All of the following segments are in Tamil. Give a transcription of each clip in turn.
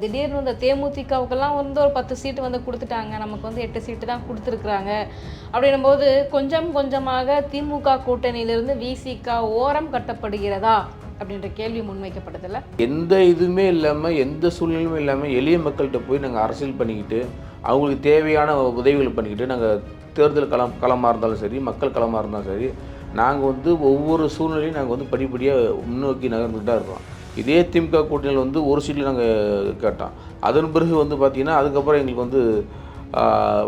திடீர்னு இந்த தேமுதிகவுக்கெல்லாம் வந்து ஒரு 10 சீட்டு வந்து கொடுத்துட்டாங்க, நமக்கு வந்து 8 சீட்டு தான் கொடுத்துருக்குறாங்க அப்படின்னும்போது கொஞ்சம் கொஞ்சமாக திமுக கூட்டணியிலிருந்து விசிக ஓரம் கட்டப்படுகிறதா அப்படின்ற கேள்வி முன்வைக்கப்படுதில்ல. எந்த இதுவுமே இல்லாமல் எந்த சூழ்நிலையுமே இல்லாமல் எளிய மக்கள்கிட்ட போய் நாங்கள் அரசியல் பண்ணிக்கிட்டு அவங்களுக்கு தேவையான உதவிகள் பண்ணிக்கிட்டு நாங்கள் தேர்தல் களமாக இருந்தாலும் சரி, மக்கள் களமாக இருந்தாலும் சரி, நாங்கள் வந்து ஒவ்வொரு சூழ்நிலையும் நாங்கள் வந்து படிப்படியாக முன்னோக்கி நகர்ந்துட்டு தான் இருக்கோம். இதே திமுக கூட்டணியில் வந்து ஒரு சீட்டில் நாங்கள் கேட்டோம். அதன் பிறகு வந்து பார்த்திங்கன்னா அதுக்கப்புறம் எங்களுக்கு வந்து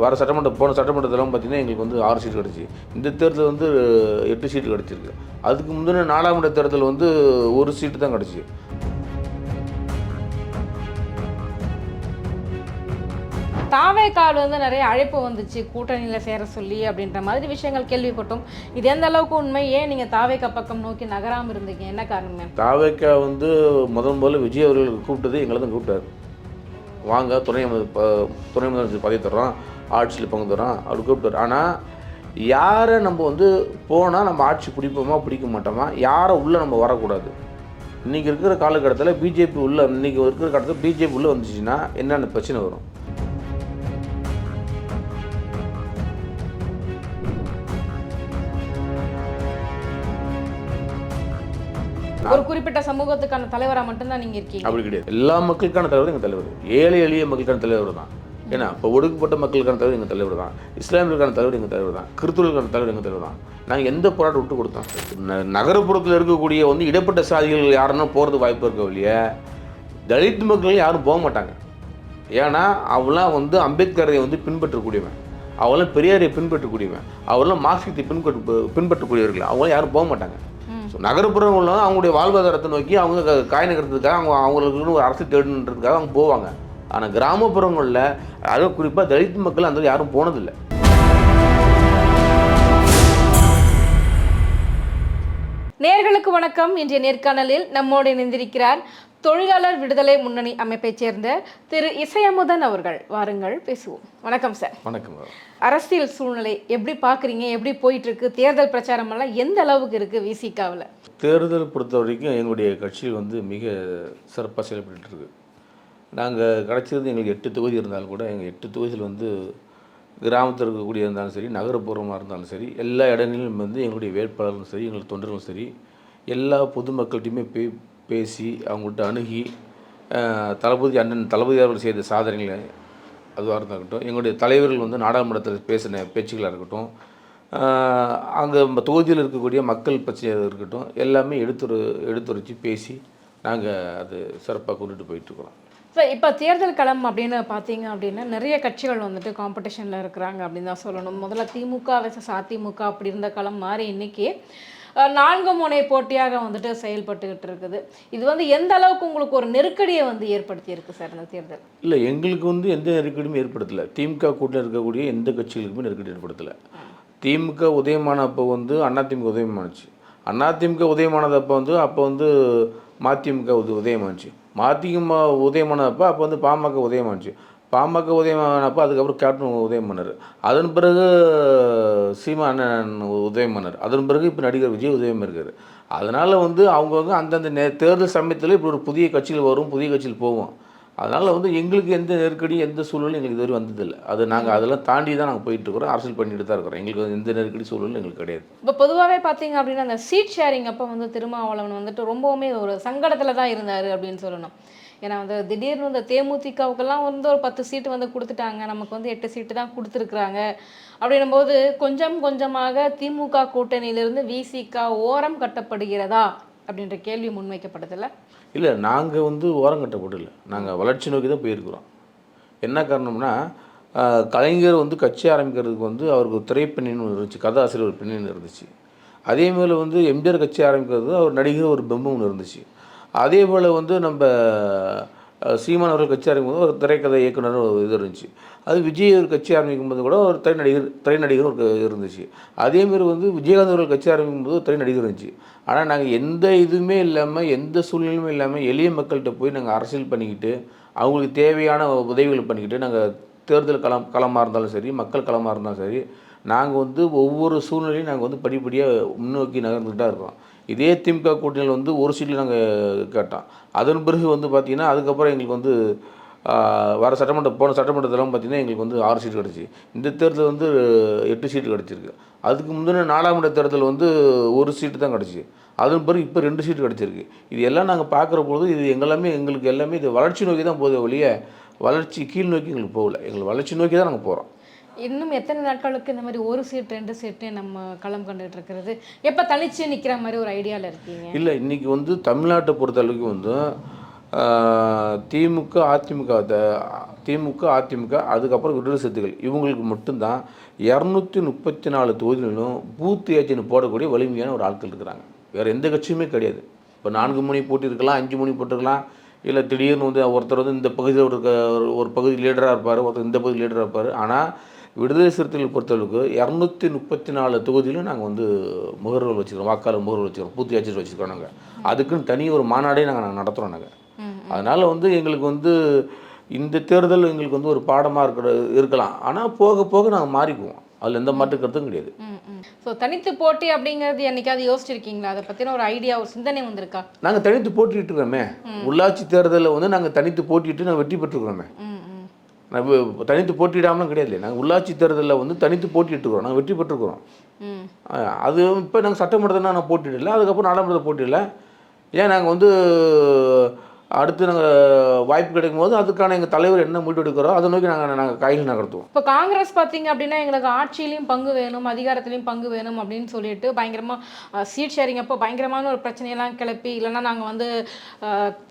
போன சட்டமன்றத்திலாம் பார்த்திங்கன்னா எங்களுக்கு வந்து 6 சீட்டு கிடச்சி. இந்த தேர்தல் வந்து 8 சீட்டு கிடச்சிருக்கு. அதுக்கு முந்தின நாடாளுமன்ற தேர்தல் வந்து 1 சீட்டு தான் கிடச்சி. தாவேக்கால் வந்து நிறைய அழைப்பு வந்துச்சு கூட்டணியில் சேர சொல்லி அப்படின்ற மாதிரி விஷயங்கள் கேள்விப்பட்டோம். இது எந்த அளவுக்கு உண்மை? ஏன் நீங்கள் தாவேக்கா பக்கம் நோக்கி நகராமல் இருந்தீங்க? என்ன காரணம்? தாவேக்கா வந்து முதல்ல விஜய் அவர்கள் கூப்பிட்டது எங்களை தான் கூப்பிட்டார். வாங்க துணை முதலமைச்சர் பதவி தர்றோம், ஆட்சியில் பங்கு தரோம் அப்படி கூப்பிட்டார். ஆனால் யாரை நம்ம வந்து போனால் நம்ம ஆட்சி பிடிப்போமா பிடிக்க மாட்டோமா, யாரை உள்ளே நம்ம வரக்கூடாது. இன்றைக்கி இருக்கிற காலகட்டத்தில் பிஜேபி இன்றைக்கி இருக்கிற காலத்தில் பிஜேபி உள்ளே வந்துச்சுன்னா என்னென்ன பிரச்சனை வரும்? ஒரு குறிப்பிட்ட சமூகத்துக்கான தலைவராக மட்டும்தான் நீங்கள் இருக்கீங்க? அப்படி கிடையாது. எல்லா மக்களுக்கான தலைவர் எங்கள் தலைவர். ஏழை எளிய மக்களுக்கான தலைவர் தான். ஏன்னா இப்போ ஒடுக்கப்பட்ட மக்களுக்கான தலைவர் எங்கள் தலைவர் தான். இஸ்லாமியர்களுக்கான தலைவர் எங்கள் தலைவர் தான். கிறிஸ்துவர்களுக்கான தலைவர் எங்கள் தலைவர் தான். நாங்கள் எந்த போராட்டம் விட்டு கொடுத்தோம்? நகரப்புறத்தில் இருக்கக்கூடிய வந்து இடப்பட்ட சாதிகள் யாருன்னா போகிறது வாய்ப்பு இருக்க இல்லையா, தலித் மக்கள் யாரும் போக மாட்டாங்க. ஏன்னா அவெல்லாம் வந்து அம்பேத்கரை வந்து பின்பற்றக்கூடியவன், அவெல்லாம் பெரியாரை பின்பற்றக்கூடியவன், அவெல்லாம் மார்க்சியத்தை பின்பற்றக்கூடியவர்கள், அவங்களாம் யாரும் போக மாட்டாங்க. ஸோ நகரப்புறங்கள் அவங்களுடைய வாழ்வாதாரத்தை நோக்கி அவங்க காய் நகரத்துக்காக அவங்களுக்குன்னு ஒரு அரசு தேடணுன்றதுக்காக அவங்க போவாங்க. ஆனால் கிராமப்புறங்களில் அதுவும் குறிப்பாக தலித் மக்கள் அந்த யாரும் போனதில்லை. நேயர்களுக்கு வணக்கம். இன்றைய நேர்காணலில் நம்மோடு இணைந்திருக்கிறார் தொழிலாளர் விடுதலை முன்னணி அமைப்பைச் சேர்ந்த திரு இசையமுதன் அவர்கள். வாருங்கள் பேசுவோம். வணக்கம் சார். வணக்கம். அரசியல் சூழ்நிலை எப்படி பார்க்குறீங்க? எப்படி போயிட்டு இருக்கு? தேர்தல் பிரச்சாரம் எல்லாம் எந்த அளவுக்கு இருக்கு விசிகாவில்? தேர்தல் பொறுத்த வரைக்கும் எங்களுடைய கட்சியில் வந்து மிக சிறப்பாக செயல்பட்டு இருக்கு. நாங்கள் கிடச்சது எங்களுக்கு 8 தொகுதி இருந்தாலும் கூட எங்கள் 8 தொகுதியில் வந்து கிராமத்தில் இருக்கக்கூடிய இருந்தாலும் சரி, நகரப்பூர்வமாக இருந்தாலும் சரி, எல்லா இடங்களிலும் வந்து எங்களுடைய வேட்பாளர்களும் சரி, எங்களுக்கு தொண்டர்களும் சரி, எல்லா பொதுமக்கள்கிட்டையுமே பேசி அவங்கள்ட்ட அணுகி அண்ணன் தளபதி அவர்கள் செய்த சாதனைகளை அதுவாக இருக்கட்டும், எங்களுடைய தலைவர்கள் வந்து நாடாளுமன்றத்தில் பேசின பேச்சுகளாக இருக்கட்டும், அங்கே தொகுதியில் இருக்கக்கூடிய மக்கள் பிரச்சனையாக இருக்கட்டும், எல்லாமே எடுத்துரைச்சி பேசி நாங்கள் அது சிறப்பாக கொண்டுட்டு போயிட்டுருக்கிறோம். சார், இப்போ தேர்தல் களம் அப்படின்னு பார்த்தீங்க அப்படின்னா நிறைய கட்சிகள் வந்துட்டு காம்படிஷனில் இருக்கிறாங்க அப்படின்னு தான் சொல்லணும். முதல்ல திமுக வெர்சஸ் அதிமுக அப்படி இருந்த களம் மாறி இன்றைக்கி 4 முனை போட்டியாக வந்துட்டு செயல்பட்டுக்கிட்டு இருக்குது. இது வந்து எந்த அளவுக்கு உங்களுக்கு ஒரு நெருக்கடியை வந்து ஏற்படுத்தியிருக்கு சார் இந்த தேர்தல்? இல்லை, எங்களுக்கு வந்து எந்த நெருக்கடியும் ஏற்படுத்தலை. திமுக கூட்டத்தில் இருக்கக்கூடிய எந்த கட்சிகளுக்குமே நெருக்கடி ஏற்படுத்தலை. திமுக உதயமான அப்போ வந்து அதிமுக உதயமானுச்சு. அதிமுக உதயமானது அப்போ வந்து மதிமுக உதயமானுச்சு. மதிமுக உதயமானப்போ அப்போ வந்து பாமக உதயமானுச்சு. பாமக உதயமானப்போ அதுக்கப்புறம் கேப்டன் உதயம் பண்ணார். அதன் பிறகு சீமா அண்ணன் உதயம் பண்ணார். அதன் பிறகு இப்போ நடிகர் விஜய் உதயம் இருக்கார். அதனால் வந்து அவங்கவுங்க அந்தந்த தேர்தல் சமயத்தில் இப்படி ஒரு புதிய கட்சியில் வரும், புதிய கட்சியில் போவோம். அதனால் வந்து எங்களுக்கு எந்த நெருக்கடி எந்த சூழலும் எங்களுக்கு இதுவரை வந்ததில்லை. அது நாங்கள் அதெல்லாம் தாண்டி தான் நாங்கள் போயிட்டுருக்கிறோம், அரசியல் பண்ணிட்டு தான் இருக்கிறோம். எங்களுக்கு எந்த நெருக்கடி சூழலும் எங்களுக்கு கிடையாது. இப்போ பொதுவாகவே பார்த்தீங்க அப்படின்னா அந்த சீட் ஷேரிங் அப்போ வந்து திருமாவளவன் வந்துட்டு ரொம்பவுமே ஒரு சங்கடத்தில் தான் இருந்தார் அப்படின்னு சொல்லணும். ஏன்னா வந்து திடீர்னு இந்த தேமுதிகவுக்கெல்லாம் வந்து ஒரு 10 சீட்டு வந்து கொடுத்துட்டாங்க, நமக்கு வந்து 8 சீட்டு தான் கொடுத்துருக்குறாங்க அப்படின்னும்போது கொஞ்சம் கொஞ்சமாக திமுக கூட்டணியிலிருந்து விசிக ஓரம் கட்டப்படுகிறதா அப்படின்ற கேள்வி முன்வைக்கப்படுதில்ல. இல்லை, நாங்கள் வந்து ஓரம் கட்டப்படலை, நாங்கள் வளர்ச்சி நோக்கி தான் போயிருக்கிறோம். என்ன காரணம்னா, கலைஞர் வந்து கட்சி ஆரம்பிக்கிறதுக்கு வந்து அவருக்கு திரைப்பெண்ணின்னு இருந்துச்சு, கதாசிரியர் ஒரு பெண்ணின்னு இருந்துச்சு. அதேமாதிரி வந்து எம்ஜிஆர் கட்சி ஆரம்பிக்கிறது அவர் நடிகர் ஒரு பிம்பம் ஒன்று இருந்துச்சு. அதே போல் வந்து நம்ம சீமான் அவர்கள் கட்சி ஆரம்பிக்கும் போது ஒரு திரைக்கதை இயக்குனர் ஒரு இது இருந்துச்சு. அது விஜய் ஒரு கட்சி ஆரம்பிக்கும் போது கூட ஒரு திரைநடிகர் ஒரு இருந்துச்சு. அதேமாரி வந்து விஜயகாந்த் அவர்கள் கட்சி ஆரம்பிக்கும் போது ஒரு திரைநடிகர் இருந்துச்சு. ஆனால் நாங்கள் எந்த இதுவுமே இல்லாமல் எந்த சூழ்நிலையுமே இல்லாமல் எளிய மக்கள்கிட்ட போய் நாங்கள் அரசியல் பண்ணிக்கிட்டு அவங்களுக்கு தேவையான உதவிகள் பண்ணிக்கிட்டு நாங்கள் தேர்தல் களமாக இருந்தாலும் சரி, மக்கள் களமாக இருந்தாலும் சரி, நாங்கள் வந்து ஒவ்வொரு சூழ்நிலையும் நாங்கள் வந்து படிப்படியாக முன்னோக்கி நகர்ந்துக்கிட்டு தான் இருக்கோம். இதே திமுக கூட்டணியில் வந்து ஒரு சீட்டில் நாங்கள் கேட்டோம். அதன் பிறகு வந்து பார்த்திங்கன்னா அதுக்கப்புறம் எங்களுக்கு வந்து வர போன சட்டமன்றத்திலாம் பார்த்திங்கன்னா எங்களுக்கு வந்து 6 சீட்டு கிடச்சி. இந்த தேர்தல் வந்து 8 சீட்டு கிடச்சிருக்கு. அதுக்கு முந்தின நாடாளுமன்ற தேர்தல் வந்து 1 சீட்டு தான் கிடச்சி. அதன் பிறகு இப்போ 2 சீட்டு கிடச்சிருக்கு. இது எல்லாம் நாங்கள் பார்க்குற பொழுது இது எங்களுக்கு எல்லாமே இது வளர்ச்சி நோக்கி தான் போதே ஒழிய வளர்ச்சி கீழ் நோக்கி எங்களுக்கு போகல. எங்களுக்கு வளர்ச்சி நோக்கி தான் நாங்கள் போகிறோம். இன்னும் எத்தனை நாட்களுக்கு இந்த மாதிரி 1 சீட் 2 சீட்டு நம்ம களம் கண்டுட்டு இருக்கிறது? எப்போ தனிச்சு நிற்கிற மாதிரி ஒரு ஐடியாவில் இருக்கீங்க? இல்லை, இன்றைக்கி வந்து தமிழ்நாட்டை பொறுத்தளவுக்கு வந்து திமுக அதிமுக அதுக்கப்புறம் விடுதலை சிறுத்தைகள் இவங்களுக்கு மட்டும்தான் 234 தொகுதிகளிலும் பூத் ஏஜென்ட் போடக்கூடிய வலிமையான ஒரு ஆட்கள் இருக்கிறாங்க. வேறு எந்த கட்சியுமே கிடையாது. இப்போ 4 முனை போட்டி இருக்கலாம், 5 முனை போட்டிருக்கலாம். இல்லை திடீர்னு வந்து ஒருத்தர் வந்து இந்த பகுதியில் ஒரு பகுதி லீடராக இருப்பார், ஒருத்தர் இந்த பகுதி லீடராக இருப்பார். ஆனால் விடுதலை சிறுத்தைகள் பொறுத்தளவுக்கு 234 தொகுதியிலும் நாங்கள் வந்து முகர்வல் வச்சுக்கிறோம், வாக்காளர் முகர்வல் வச்சுக்கிறோம், பூத் ஏஜென்ட் வச்சுக்கிறோம். நாங்கள் அதுக்குன்னு தனி ஒரு மாநாடே நாங்கள் நடத்துகிறோம். நாங்கள் அதனால் வந்து எங்களுக்கு வந்து இந்த தேர்தல் எங்களுக்கு வந்து ஒரு பாடமாக இருக்கலாம். ஆனால் போக போக நாங்கள் மாறிக்குவோம். அதில் எந்த மாற்று கருத்தும் கிடையாது. ஸோ தனித்து போட்டி அப்படிங்கிறது என்னைக்காவது யோசிச்சிருக்கீங்களா? அதை பற்றின ஒரு ஐடியா, ஒரு சிந்தனை வந்திருக்கா? நாங்கள் தனித்து போட்டிட்டு இருக்கிறோமே. உள்ளாட்சி தேர்தலில் வந்து நாங்கள் தனித்து போட்டிட்டு நாங்கள் வெற்றி பெற்றுக்கிறோமே. நாங்கள் தனித்து போட்டிடாமலும் கிடையாது. நாங்கள் உள்ளாட்சி தேர்தலில் வந்து தனித்து போட்டிட்டு இருக்கிறோம், நாங்கள் வெற்றி பெற்றுக்கிறோம். அது இப்போ நாங்கள் சட்டமன்றத்தில் நாங்கள் போட்டிடல, அதுக்கப்புறம் நாடாளுமன்றத்தில் போட்டிடல. ஏன் நாங்கள் வந்து அடுத்து நாங்கள் வாய்ப்பு கிடைக்கும் போது அதுக்கான எங்கள் தலைவர் என்ன முடிவு எடுக்கிறோம் அதை நோக்கி நாங்கள் கையில் நகர்த்துவோம். இப்போ காங்கிரஸ் பார்த்தீங்க அப்படின்னா எங்களுக்கு ஆட்சியிலையும் பங்கு வேணும், அதிகாரத்திலையும் பங்கு வேணும் அப்படின்னு சொல்லிட்டு பயங்கரமாக சீட் ஷேரிங் அப்போ பயங்கரமான ஒரு பிரச்சனையெல்லாம் கிளப்பி, இல்லைன்னா நாங்கள் வந்து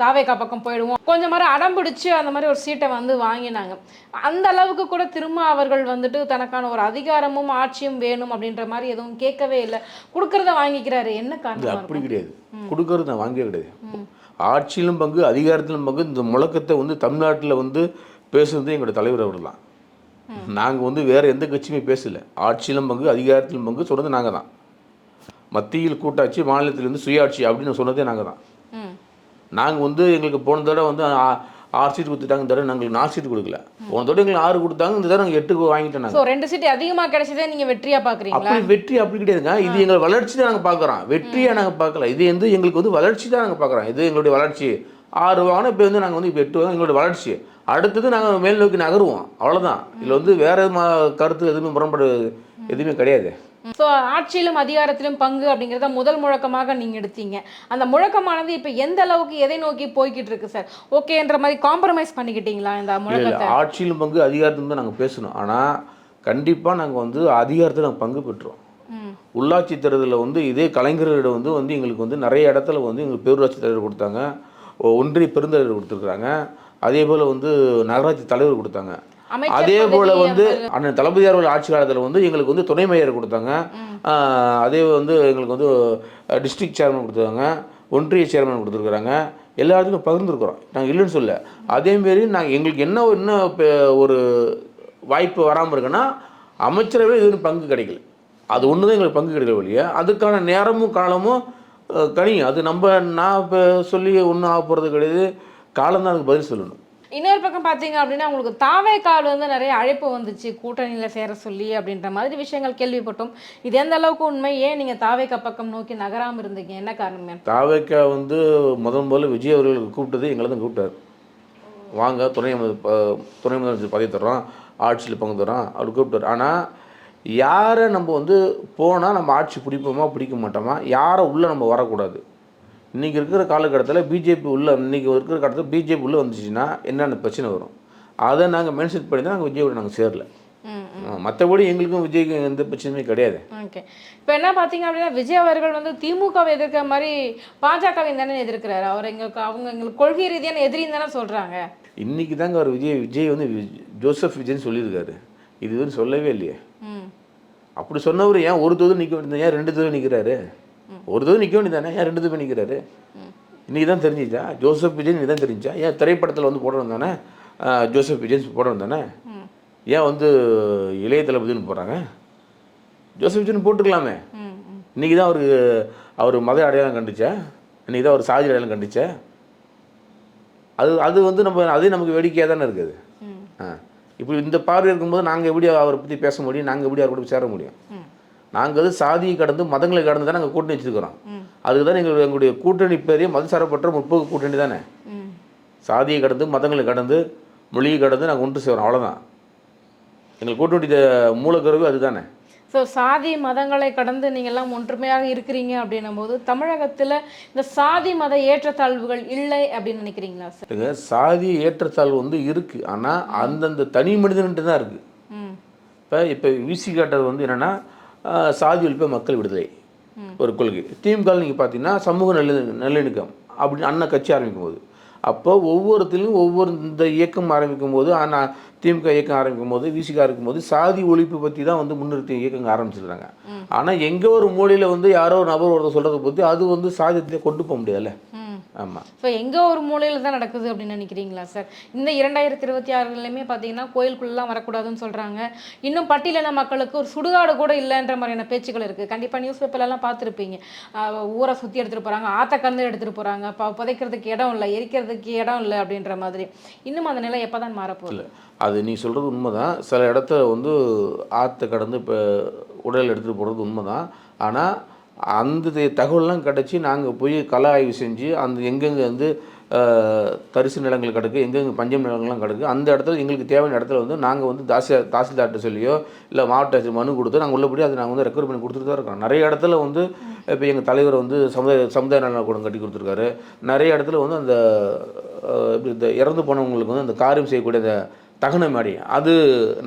தாவேகா பக்கம் போயிடுவோம் கொஞ்சம் மாதிரி அடம்பிடிச்சு அந்த மாதிரி ஒரு சீட்டை வந்து வாங்கினாங்க. அந்த அளவுக்கு கூட திரும்ப அவர்கள் வந்துட்டு தனக்கான ஒரு அதிகாரமும் ஆட்சியும் வேணும் அப்படின்ற மாதிரி எதுவும் கேட்கவே இல்லை, கொடுக்கறத வாங்கிக்கிறாரு. என்ன காரணம்? அப்படி கிடையாது, கொடுக்கறது நான் வாங்கவே கிடையாது. ஆட்சியிலும் பங்கு அதிகாரத்திலும் பங்கு இந்த முழக்கத்தை வந்து தமிழ்நாட்டில் வந்து பேசுறது எங்களோட தலைவர் அவர் தான். நாங்கள் வந்து வேறு எந்த கட்சியுமே பேசலை. ஆட்சியிலும் பங்கு அதிகாரத்திலும் பங்கு சொன்னது நாங்கள் தான். மத்தியில் கூட்டாட்சி, மாநிலத்திலேருந்து சுயாட்சி அப்படின்னு சொன்னதே நாங்கள் தான். நாங்கள் வந்து எங்களுக்கு போன தடவை வந்து 6 சீட்டு கொடுத்துட்டாங்க, இந்த தடவை நாங்களுக்கு 4 சீட்டு கொடுக்கல. போன தடவை எங்களுக்கு 6 கொடுத்தாங்க, இந்த தடவை நாங்கள் 8 வாங்கிட்டோம். நாங்கள் 2 சீட்டு அதிகமாக கிடைச்சதே நீங்கள் வெற்றியாக பார்க்குறீங்களா? அப்படி வெற்றி அப்படி கிடையாதுங்க. இது எங்கள் வளர்ச்சி தான் நாங்கள் பார்க்குறோம், வெற்றியாக நாங்கள் பார்க்கல. இது வந்து எங்களுக்கு வந்து வளர்ச்சி தான் நாங்கள் பார்க்குறோம். இது எங்களுடைய வளர்ச்சி. 6 வாங்கினா இப்போ வந்து நாங்கள் வந்து இப்போ 8 வாங்க எங்களுடைய வளர்ச்சி. அடுத்தது நாங்கள் மேல் நோக்கி நகருவோம், அவ்வளோதான். இதில் வந்து வேறு கருத்து எதுவுமே முரண்பாடு எதுவுமே கிடையாது. ஸோ ஆட்சியிலும் அதிகாரத்திலும் பங்கு அப்படிங்கிறத முதல் முழக்கமாக நீங்கள் எடுத்தீங்க. அந்த முழக்கமானது இப்போ எந்த அளவுக்கு எதை நோக்கி போய்கிட்டு இருக்கு சார்? ஓகேன்ற மாதிரி காம்ப்ரமைஸ் பண்ணிக்கிட்டீங்களா இந்த முழக்கத்தை? ஆட்சியிலும் பங்கு அதிகாரத்திலும் தான் நாங்கள் பேசணும். ஆனால் கண்டிப்பாக நாங்கள் வந்து அதிகாரத்தில் நாங்கள் பங்கு பெற்றோம். உள்ளாட்சி தேர்தலில் வந்து இதே கலைஞர்களிடம் வந்து எங்களுக்கு வந்து நிறைய இடத்துல வந்து எங்களுக்கு பேரூராட்சி தலைவர் கொடுத்தாங்க, ஒன்றிய பெருந்தலைவர் கொடுத்துருக்குறாங்க, அதே போல் வந்து நகராட்சி தலைவர் கொடுத்தாங்க. அதே போல் வந்து அண்ணன் தளபதியார் ஆட்சி காலத்தில் வந்து எங்களுக்கு வந்து துணை மேயர் கொடுத்தாங்க. அதே வந்து எங்களுக்கு வந்து டிஸ்ட்ரிக்ட் சேர்மன் கொடுத்தாங்க, ஒன்றிய சேர்மன் கொடுத்துருக்குறாங்க. எல்லா இடத்துலையும் பகிர்ந்துருக்குறோம், நாங்கள் இல்லைன்னு சொல்ல. அதேமாரி நாங்கள் எங்களுக்கு என்ன ஒரு வாய்ப்பு வராமல் இருக்குன்னா அமைச்சரவை எதுவும் பங்கு கிடைக்கல. அது ஒன்று தான் எங்களுக்கு பங்கு கிடைக்கல வழியா. அதுக்கான நேரமும் காலமும் கணியும். அது நான் இப்போ சொல்லி ஒன்றும் ஆக போகிறது கிடையாது. காலம்தான் அதுக்கு பதில் சொல்லணும். இன்னொரு பக்கம் பார்த்தீங்க அப்படின்னா உங்களுக்கு தாவேகாவில் வந்து நிறைய அழைப்பு வந்துச்சு கூட்டணியில் சேர சொல்லி அப்படின்ற மாதிரி விஷயங்கள் கேள்விப்பட்டோம். இது எந்த அளவுக்கு உண்மை? ஏன் நீங்கள் தாவேகா பக்கம் நோக்கி நகராமல் இருந்தீங்க? என்ன காரணம்? தாவேகா வந்து முதல்ல விஜய் அவர்களுக்கு கூப்பிட்டது எங்களை தான் கூப்பிட்டார். வாங்க துணை முதலமைச்சர் பதவி தர்றோம், ஆட்சியில் பங்கு தரோம் அப்படி கூப்பிட்டார். ஆனால் யாரை நம்ம வந்து போனால் நம்ம ஆட்சி பிடிப்போமா பிடிக்க மாட்டோமா, யாரை உள்ளே நம்ம வரக்கூடாது. இன்றைக்கி இருக்கிற காலகட்டத்தில் பிஜேபி இன்றைக்கி இருக்கிற காலத்தில் பிஜேபி உள்ளே வந்துச்சுன்னா என்னென்ன பிரச்சனை வரும், அதை நாங்கள் மென்ஷன் பண்ணி தான் நாங்கள் விஜயோட நாங்கள் சேரல. மற்றபடி எங்களுக்கும் விஜய்க்கும் எந்த பிரச்சனையுமே கிடையாது. ஓகே, இப்போ என்ன பார்த்தீங்க அப்படின்னா விஜய் அவர்கள் வந்து திமுகவை எதிர்க்கிற மாதிரி பாஜகவை தானே எதிர்க்கிறாரு. அவர் எங்களுக்கு கொள்கை ரீதியான எதிரின்னு தானே சொல்கிறாங்க. இன்றைக்கி தாங்க அவர் விஜய் வந்து ஜோசப் விஜய்ன்னு சொல்லியிருக்காரு. இது வந்து சொல்லவே இல்லையே. அப்படி சொன்னவர் ஏன் ஒரு தொகுதி நிற்க வேண்டியது, ஏன் 2 தொகுதி நிற்கிறாரு? ஒரு தொகுதி நிற்க வேண்டியதானே, ஏன் 2 தொகுதி நிற்கிறாரு? இன்றைக்கி தான் தெரிஞ்சிச்சா ஜோசப் விஜய்? இன்றைக்கி தான் தெரிஞ்சா? ஏன் திரைப்படத்தில் வந்து போட வந்தானே ஜோசப் விஜய் போட வந்தானே? ஏன் வந்து இளைய தளபதினு போகிறாங்க? ஜோசப் விஜய்னு போட்டுக்கலாமே. இன்றைக்கி தான் அவர் மத அடையாளம் கண்டுச்சா? இன்றைக்கி தான் அவர் சாதி அடையாளம் கண்டுச்சா? அது வந்து அதே நமக்கு வேடிக்கையாக தானே இருக்குது. இப்படி இந்த பார்வை இருக்கும்போது நாங்கள் எப்படி அவரை பற்றி பேச முடியும்? நாங்கள் எப்படி அவர் கூட சேர முடியும்? நாங்கள் வந்து சாதியை கடந்து மதங்களை கடந்து தான் நாங்கள் கூட்டணி வச்சுருக்கிறோம். அதுக்கு தான் எங்களுடைய கூட்டணி பெரிய மதசாரப்பற்ற முற்போக்கு கூட்டணி தானே. சாதியை கடந்து மதங்களை கடந்து மொழியை கடந்து நாங்கள் ஒன்று சேரோம், அவ்வளோதான். எங்களுக்கு கூட்ட வேண்டிய மூலக்கருவு அதுதானே. ஸோ சாதி மதங்களை கடந்து நீங்கள்லாம் ஒற்றுமையாக இருக்கிறீங்க அப்படின்னும் போது தமிழகத்தில் இந்த சாதி மத ஏற்றத்தாழ்வுகள் இல்லை அப்படின்னு நினைக்கிறீங்களா சார்? சாதி ஏற்றத்தாழ்வு வந்து இருக்குது, ஆனால் அந்தந்த தனி மனிதன்ட்டு தான் இருக்குது. இப்போ விசி காட்டுறது வந்து என்னென்னா சாதி ஒழிப்ப மக்கள் விடுதலை ஒரு கொள்கை. திமுக நீங்கள் பார்த்தீங்கன்னா சமூக நல்லிணக்கம் அப்படின்னு அண்ணன் கட்சி ஆரம்பிக்கும் போது, அப்போ ஒவ்வொருத்திலும் ஒவ்வொரு இந்த இயக்கம் ஆரம்பிக்கும் போது, ஆனால் திமுக இயக்கம் ஆரம்பிக்கும் போது, விசிகா இருக்கும்போது சாதி ஒழிப்பு பற்றி தான் வந்து முன்னிறுத்தி இயக்கங்க ஆரம்பிச்சிருக்காங்க. ஆனால் எங்கே ஒரு மூலையில் வந்து யாரோ ஒரு நபர் ஒருத்தர் சொல்கிறத பற்றி அது வந்து சாதியத்தை கொண்டு போக முடியாதுல்ல. ஆமாம். ஸோ எங்கே ஒரு மூலையில் தான் நடக்குது அப்படின்னு நினைக்கிறீங்களா சார்? இந்த 2026லையுமே பார்த்தீங்கன்னா கோயிலுக்குள்ளெலாம் வரக்கூடாதுன்னு சொல்கிறாங்க. இன்னும் பட்டியலின மக்களுக்கு ஒரு சுடுகாடு கூட இல்லைன்ற மாதிரியான பேச்சுக்கள் இருக்குது. கண்டிப்பாக நியூஸ் பேப்பர்லாம் பார்த்துருப்பீங்க. ஊரை சுற்றி எடுத்துகிட்டு போகிறாங்க, ஆற்ற கந்து எடுத்துகிட்டு போகிறாங்க, புதைக்கிறதுக்கு இடம் இல்லை, எரிக்கிறதுக்கு இடம் இல்லை அப்படின்ற மாதிரி. இன்னும் அந்த நிலை எப்போ தான் மாறப்போகுது? அது நீ சொல்கிறது உண்மை தான். சில இடத்துல வந்து ஆற்றை கடந்து இப்போ உடல் எடுத்துகிட்டு போகிறது உண்மை தான். ஆனால் அந்த தகவல்லாம் கிடச்சி நாங்கள் போய் கள ஆய்வு செஞ்சு அந்த எங்கெங்கே வந்து தரிசு நிலங்கள் கிடக்கு, எங்கெங்கே பஞ்சம் நிலங்கள்லாம் கிடக்கு, அந்த இடத்துல எங்களுக்கு தேவையான இடத்துல வந்து நாங்கள் வந்து தாசில்தார்கிட்ட சொல்லியோ இல்லை மாவட்ட ஆட்சியர் மனு கொடுத்து நாங்கள் உள்ளபடி அதை நாங்கள் வந்து ரெக்கவர் பண்ணி கொடுத்துட்டு தான் இருக்கோம். நிறைய இடத்துல வந்து இப்போ எங்கள் தலைவர் வந்து சமுதாய நலக்கூடம் கட்டி கொடுத்துருக்காரு. நிறைய இடத்துல வந்து அந்த இந்த இறந்து போனவங்களுக்கு வந்து அந்த காரியம் செய்யக்கூடிய அந்த தகன மாடி அது